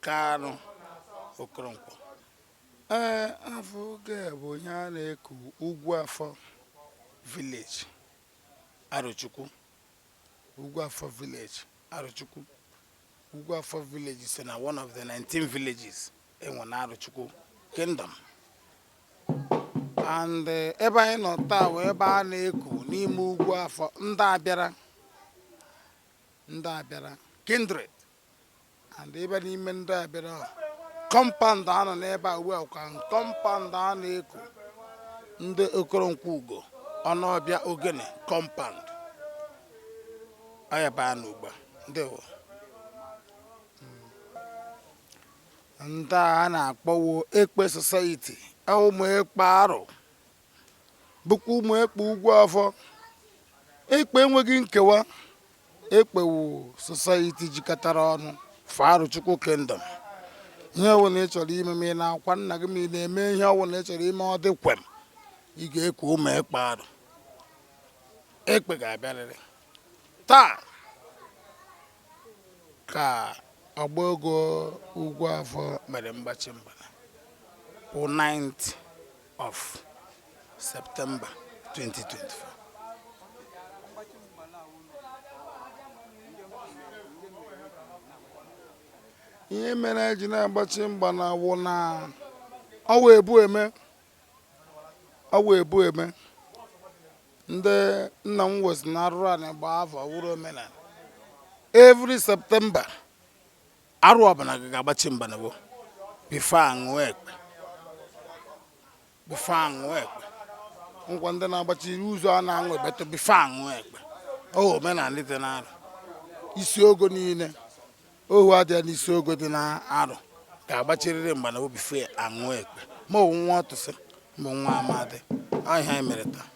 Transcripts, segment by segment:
Kano Okoronkwo. Afuge bụ onye a na-eku Ugwuavo village Arochukwu. Ugwuavo village Arochukwu. Ugwuavo village is one of the 19 villages in Arochukwu kingdom. And ebe anyị nọ taa wee ebe a na-eku n'ime Ugwuavo ndị Abịara kindred. And even in the compound down neighbor welcome compound down echo the Okoronkwo on Abia Ogene compound. I abanuba do and Dana Powo Ekpe Society. Oh, my paro Buku me Ugwuavo Ekpe Wagin Kewa Ekpe Society Jikataron. Arochukwu kingdom. Ihe ọ na ịchọrọ ime me na akwa nna gị me na-eme ihe ọ na ịchọrọ ime ọ dị kwem. Ị ga-ekwu ụmụ ekpe arụ. Ekpe ga-abịarịrị. Taa ka ọgbọgo Ugwuavo mere Mgbachi Mgbala. 9th of September 2024. Ihe mere eji na-agbachi Mgbala wụ na ọwa ebu eme ndị nna m wesi na arụrụ a Mgbaavo wụrụ omenala. Every September arụ ọbụla ga-agbachi Mgbala bụ before aṅụ ekpe ngwa ndị na-agbachi ụzọ a na-aṅụ ebeto before aṅụ ekpe omenala dị na-arụ isi ogo niile ohu adịa n'isi ogo dị na-arụ ga-agbachirịrị Mgbala bụ before aṅụ ekpe ma nwa ọtụsị ma nwa amadi ahịa anyị mere taa.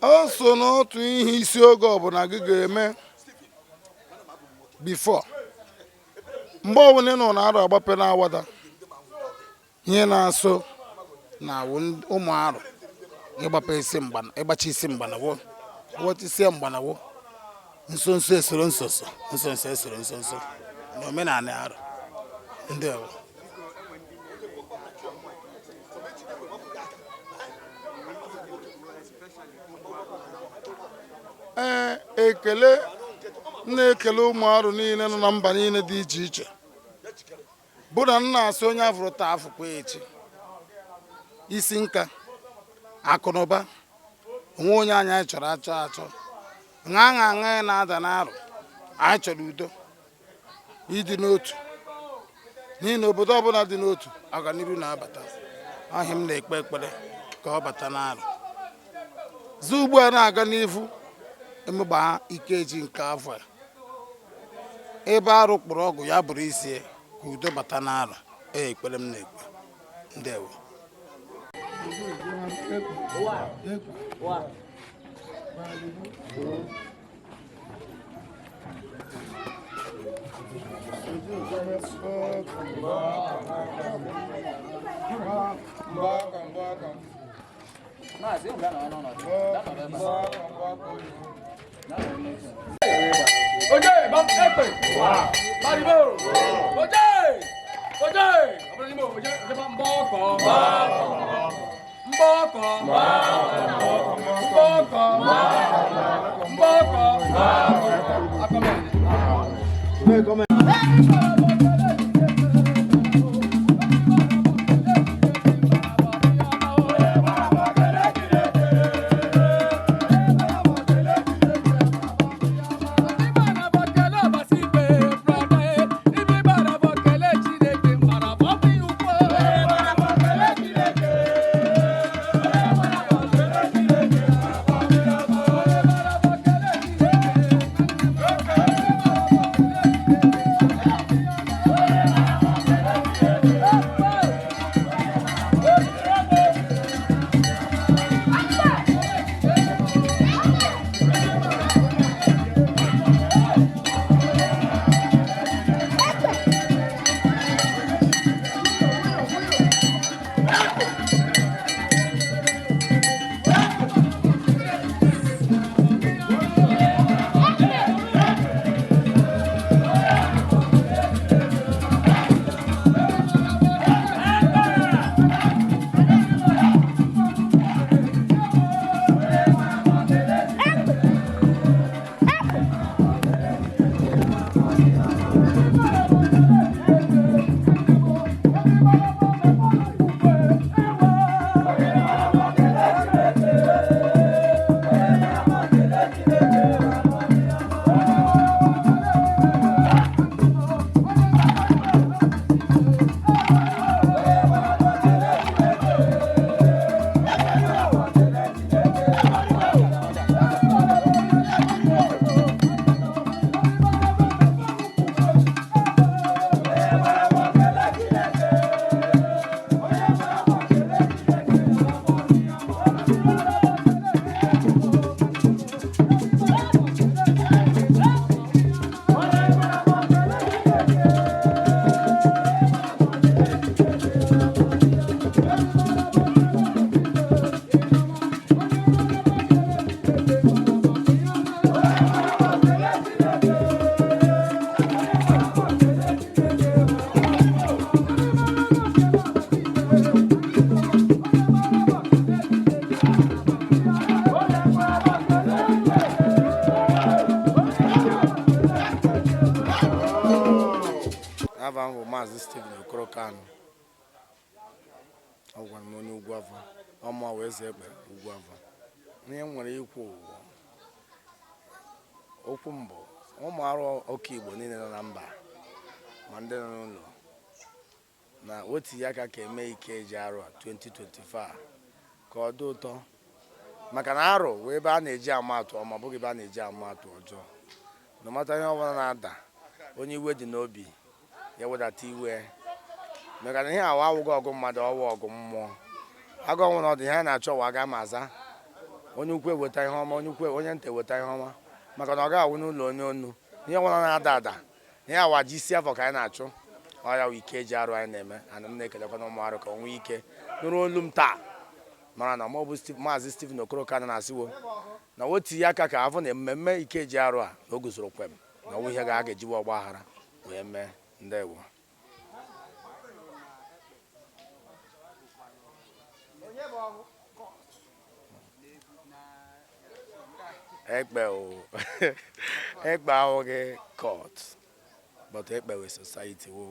O so n'otu ihe isi oge ọbụla gị ga-eme before mgbe ọbụla ị nọ na-arụ agbape na-awada ihe na-aso na ụmụ arụ ịgbachi isi Mgbala wo isi Mgbala wo nsonso esoro nsonso na omenala arụ ndị ọrụ. ekele na-ekele ụmụ arụ niile nọ na mba niile dị iche iche bụ na nna asị onye afụrụ taa afụkwa echi isi nka akụnụba onwe onye anyị chọrọ achọ ṅaa na-ada n'arụ anyị chọrọ udo ịdị n'otu n'ihi na obodo ọbụla dị n'otu ọganihu na-abata ahịa m na-ekpe ekpere ka ọ bata n'arụ zu ugbu a na-aga n'ihu emegba Ikeji nke afọ a ebe arụ kpụrụ ọgwụ ya bụrụ isi ka udo bata n'arụ ekpere m na-ekpe ndewo Maazị Steven Okorokanụ ọgwa m onye Ugwuavo ọmụọ wee eze ekpe Ugwuavo ihe m nwere ikwu okwu mbụ ụmụ arụ ọka Igbo niile nọ na mba ma ndị nọ n'ụlọ na otu ya aka ka eme Ikeji arụ a 2025 ka ọ dị ụtọ maka na arụ wee ebe a na-eji amatụ ọma bụghị ebe a na-eji amatụ ọjọọ na mata ihe ọbụla na-ada onye iwe dị n'obi ya wedata iwe maka na ihe awa awụghị ọgụ mmadụ ọwa ọgụ mmụọ agụ ọnwụ na ọ dị ihe a na-achọ wa aga ma aza onye ukwu eweta ihe ọma onye nta eweta ihe ọma maka na ọ ga-awụ n'ụlọ onye onu ihe ọbụla na-ada ada ihe awa ji isi afọ ka anyị na-achụ ọ ya Ikeji arụ anyị na-eme ana m na-ekelekwa na ụmụ arụ ka onwe ike nụrụ olu m taa mara na ma ọ bụ Maazị Steven Okorokanụ na-asịwo na otu ya aka ka afọ na mmemme Ikeji arụ a na o guzoro kwem na ọnwụ ihe ga-ejiwe ọgba aghara wee mee ndewo ekpe o ekpe ahụghị court but ekpe we society wo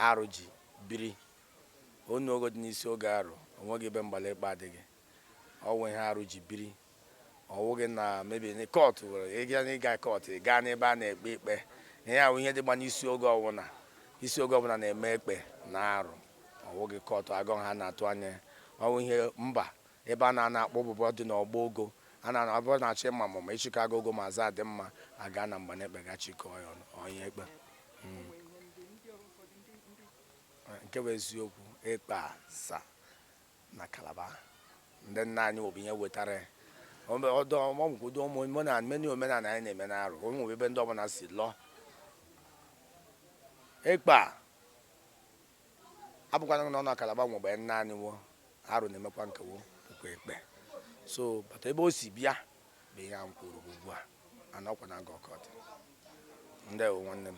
arụ ji biri onu ogo dị n'isi oge arụ onweghị ebe Mgbala ekpe adịghị ọnwe ihe arụ ji biri ọwụghị na mebi ni court were ịga court gaa n'ebe a na-ekpe ikpe ihe ahụ ihe dịgba n'isi oge ọbụla na-eme ekpe na arụ ọwụghị court agọ ha na-atụ anya ọwụ ihe mba ebe a na-akpọ bụbọ dị n'ọgbọ ogo a na-abụ na-achọ ịma ma ịchịkọ aga ogo ma za dị mma aga na Mgbala ekpe gachikọ ya onye ekpe nke bụ eziokwu ekpe asa na Calabar ndị nna anyị bụ ihe wetara ọmụkwudo meni omenala anyị na-eme n'arụ onwe ebe ndị ọbụla si lụọ ekpe a abụkwana na ọ na Calabar mgbe nna anyị wo arụ na-emekwa nkewo bụkwa ekpe so bata ebe o si bịa bụ ihe a m kwuru ugbu a anọkwa na Gọkọt ndị nwanne m